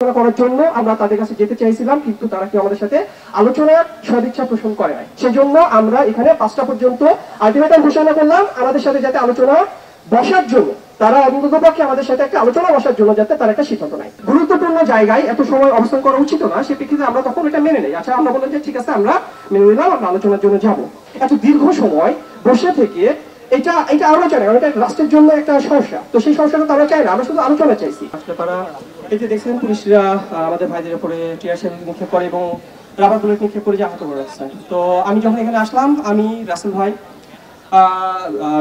করার জন্য আমরা তাদের কাছে যেতে চাইছিলাম, কিন্তু তারা কি আমাদের সাথে আলোচনার সদিচ্ছা পোষণ করে নাই। সেজন্য আমরা এখানে 5টা পর্যন্ত আলটিমেটাম ঘোষণা করলাম আমাদের সাথে যাতে আলোচনা বসার জন্য, তারা অন্ততপক্ষে আমাদের সাথে একটা আলোচনা বসার জন্য যাতে তারা একটা সিদ্ধান্ত নেয়। গুরুত্বপূর্ণ জায়গায় এত সময় অবস্থান করা উচিত না, সে প্রেক্ষিতে আমরা তখন এটা মেনে নেই। আচ্ছা, আমরা বললাম যে ঠিক আছে, আমরা মেনে নিলাম, আমরা আলোচনার জন্য যাব। এত দীর্ঘ সময় বসে থেকে এটা আলোচনা, এটা রাষ্ট্রের জন্য একটা সমস্যা, তো সেই সমস্যাটা তারা চাই না, আমরা শুধু আলোচনা চাইছি। আসলে তারা এই যে দেখছেন পুলিশরা আমাদের ভাইদের উপরে টিয়ার শেল নিক্ষেপ করে এবং রাবার বুলেট নিক্ষেপ করে যে আহত করে রাখছে। তো আমি যখন এখানে আসলাম, আমি রাসেল ভাই,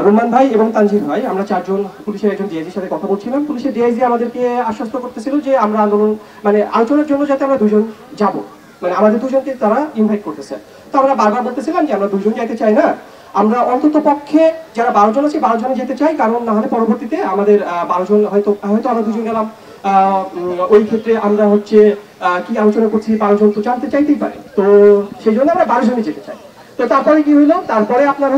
রোমান ভাই এবং তানজির ভাই, আমরা 4 জন পুলিশের একজন ডিআইজির সাথে কথা বলছিলাম। পুলিশের ডিআইজি আমাদেরকে আশ্বস্ত করতেছিল যে আমরা আন্দোলন আলোচনার জন্য যাতে আমরা 2 জন যাব, আমাদের 2 জনকে তারা ইনভাইট করতেছে। তো আমরা বারবার বলতেছিলাম যে আমরা 2 জন যাইতে চাই না, আমরা অন্তত পক্ষে যারা 12 জন আছি 12 জনে যেতে চাই, কারণ না হলে পরবর্তীতে আমাদের 12 জন হয়তো আমরা 2 জন গেলাম, ওই ক্ষেত্রে আমরা কি আলোচনা করছি 12 জন তো জানতে চাইতেই পারে। তো সেই জন্য আমরা 12 জনই যেতে চাই। তো তারপরে কি হইলো, তারপরে আপনার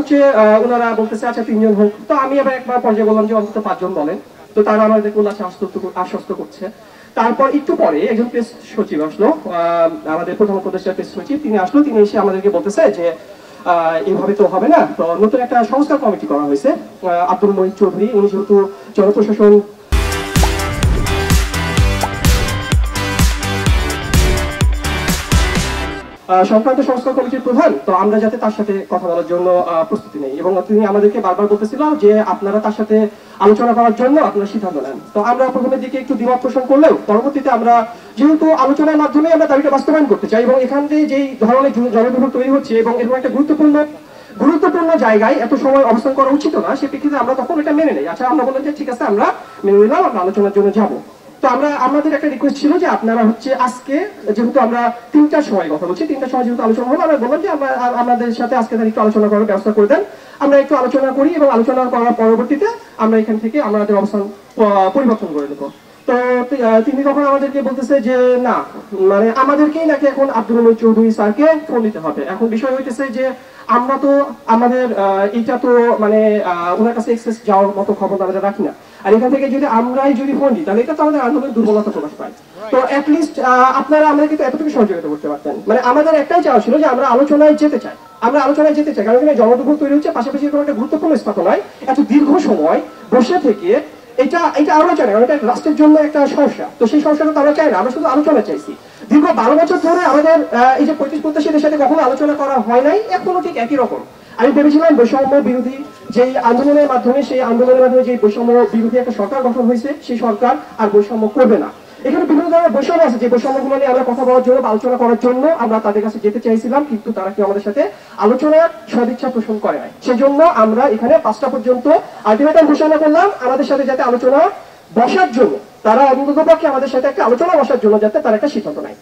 ওনারা বলতেছে আচ্ছা 3 জন হোক। তো আমি আবার একবার পর্যায়ে বললাম যে অন্তত 5 জন বলেন। তো তারা আমাদের উল্লাসে আশ্বস্ত করছে। তারপর একটু পরে একজন প্রেস সচিব আসলো, আমাদের প্রথম উপদেষ্টা প্রেস সচিব, তিনি আসলো। তিনি এসে আমাদেরকে বলতেছে যে এইভাবে তো হবে না, তো নতুন একটা সংস্কার কমিটি করা হয়েছে। আব্দুল মহিদ চৌধুরী, উনি যেহেতু জনপ্রশাসন সংক্রান্ত সংস্কার কমিটির প্রধান, তো আমরা যাতে তার সাথে কথা বলার জন্য প্রস্তুতি নেই, এবং তিনি আমাদেরকে বারবার বলতেছিল যে আপনারা তার সাথে আলোচনা করার জন্য আপনারা সিদ্ধান্ত নেন। তো আমরা প্রথমের দিকে একটু দ্বিমত পোষণ করলেও পরবর্তীতে আমরা যেহেতু আলোচনার মাধ্যমে আমরা দাবিটা বাস্তবায়ন করতে চাই, এবং এখান থেকে যেই ধরনের জনবিভাগ তৈরি হচ্ছে এবং এরকম একটা গুরুত্বপূর্ণ জায়গায় এত সময় অবস্থান করা উচিত না, সে প্রেক্ষিতে আমরা তখন এটা মেনে নেই। আচ্ছা, আমরা বললাম যে ঠিক আছে, আমরা মেনে নিলাম, আমরা আলোচনার জন্য যাব। তো আমাদের একটা রিকোয়েস্ট ছিল যে আপনারা আজকে, যেহেতু আমরা 3টার সময় কথা বলছি, 3টার সময় যেহেতু আলোচনা হলো, আমরা বললাম যে আমাদের সাথে আজকে তার একটু আলোচনা করার ব্যবস্থা করে দেন। আমরা একটু আলোচনা করি এবং আলোচনা করার পরবর্তীতে আমরা এখান থেকে আমাদের অবস্থান পরিবর্তন করে দেবো। তো তিনি তখন আমাদেরকে বলতেছে যে না, আমাদেরকেই নাকি এখন আব্দুল মহিদ চৌধুরী স্যারকে ফোন দিতে হবে। এখন বিষয় হইতেছে যে আমরা তো আমাদের এইটা তো ওনার কাছে এক্সেস যাওয়ার মতো খবর আমরা রাখি না। আর এখান থেকে যদি ফোন দিই, তাহলে এটা তো আমাদের আন্দোলনের দুর্বলতা প্রকাশ পায়। তো অ্যাটলিস্ট আপনারা আমাদেরকে তো এতটুকু সহযোগিতা করতে পারতেন। আমাদের একটাই চাওয়া ছিল যে আমরা আলোচনায় যেতে চাই, কারণ এখানে জনদুর্ভোগ তৈরি হচ্ছে, পাশাপাশি এরকম একটা গুরুত্বপূর্ণ স্থাপনায় এত দীর্ঘ সময় বসে থেকে এটা আলোচনা, কারণ এটা রাষ্ট্রের জন্য একটা সমস্যা, তো সেই সমস্যাটা তো আমরা চাই না, আমরা শুধু আলোচনা চাইছি। দীর্ঘ 12 বছর ধরে আমাদের এই যে 35-87 সাথে কখনো আলোচনা করা হয় নাই, এখনো ঠিক একই রকম। আমি ভেবেছিলাম বৈষম্য বিরোধী যেই আন্দোলনের মাধ্যমে যে বৈষম্য বিরোধী একটা সরকার গঠন হয়েছে, সেই সরকার আর বৈষম্য করবে না। এখানে বিভিন্ন ধরনের বৈষম্য আছে, যে বৈষম্যগুলো নিয়ে আমরা কথা বলার জন্য, আলোচনা করার জন্য আমরা তাদের কাছে যেতে চাইছিলাম, কিন্তু তারা কি আমাদের সাথে আলোচনার সদিচ্ছা পোষণ করে নাই। সেজন্য আমরা এখানে 5টা পর্যন্ত আলটিমেটাম ঘোষণা করলাম আমাদের সাথে যাতে আলোচনা বসার জন্য, তারা অন্ততপক্ষে আমাদের সাথে একটা আলোচনা বসার জন্য যাতে তারা একটা সিদ্ধান্ত নেয়।